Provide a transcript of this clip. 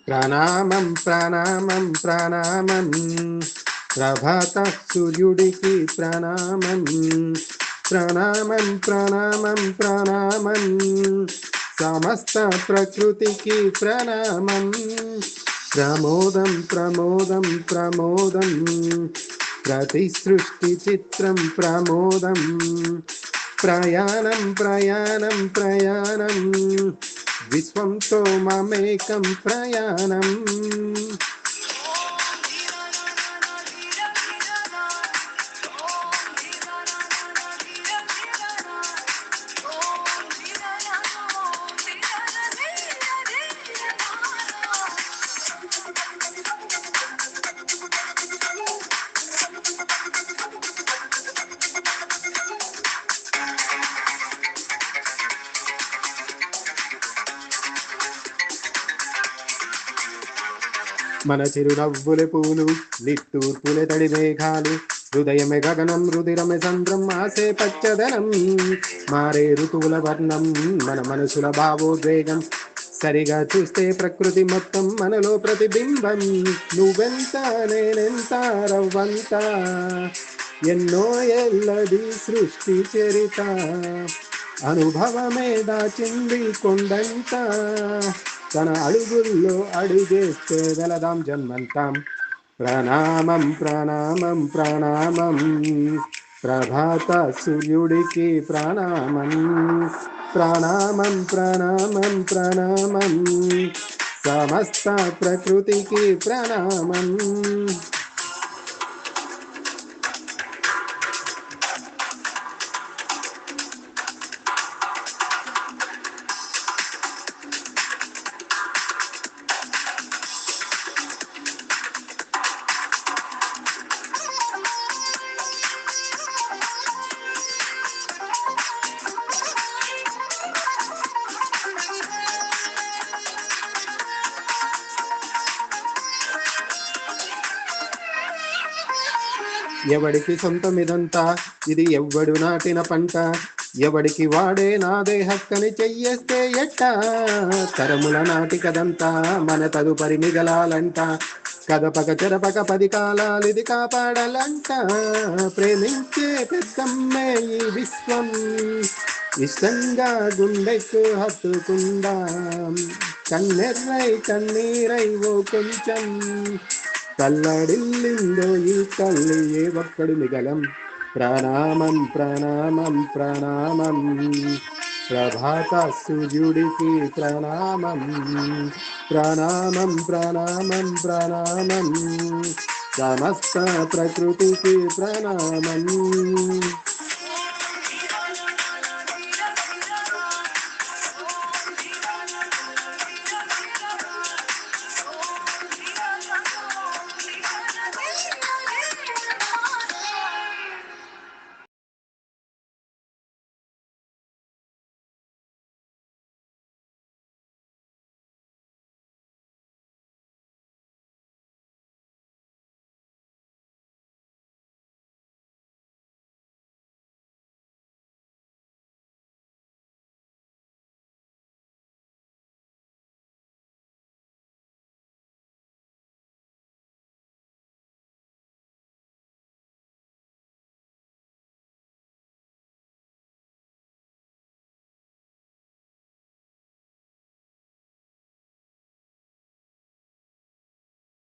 ప్రణామం ప్రణామం ప్రణామం ప్రభాత సూర్యుడికి ప్రణామం. ప్రణామం ప్రణామం ప్రణామం సమస్త ప్రకృతికి ప్రణామం. ప్రమోదం ప్రమోదం ప్రమోదం ప్రతి సృష్టి చిత్రం ప్రమోదం. ప్రయాణం ప్రయాణం ప్రయాణం విశ్వంతో మమేకం ప్రయాణం. మన చిరునవ్వులే పూలు, నిట్టూర్పులే తడి మేఘాలు, హృదయమే గగనం, రుదిరమే సంద్రం, ఆసే పచ్చదనం. మారే ఋతువుల వర్ణం, మన మనసుల భావోద్వేగం, సరిగా చూస్తే ప్రకృతి మొత్తం మనలో ప్రతిబింబం. నువ్వెంత నేనెంత రవ్వంత, ఎన్నో ఏళ్ళది సృష్టి చరిత, అనుభవమే దాచింది కొండంత. తన అడుగుల్లో అడుగేస్తే వెళదాం జన్మంతాం. ప్రణామం ప్రణామం ప్రణామం ప్రభాత సూర్యుడికి ప్రణామం. ప్రణామం ప్రణామం ప్రణామం సమస్త ప్రకృతికి ప్రణామం. ఎవడికి సొంతమిదంతా, ఇది ఎవ్వడు నాటిన పంట, ఎవడికి వాడే నాదే హక్కని చెయ్యేస్తే ఎట్ట. తరముల నాటి కదంతా మన తదుపరి మిగలాలంట, కదపక చెరపక 10 కాలాలిది కాపాడాలంట. ప్రేమించే పెద్దమ్మే ఈ విశ్వం, ఇష్టంగా గుండెకు హత్తుకుందాం. కన్నెర్రై కన్నీరై ఓ కొంచెం తల్లడిల్లిందో ఈ తల్లి, ఏ ఒక్కడు మిగలం. ప్రణామం ప్రణామం ప్రణామం ప్రభాత సూర్యుడికి ప్రణామం. ప్రణామం ప్రణామం ప్రణామం సమస్త ప్రకృతికి ప్రణామం.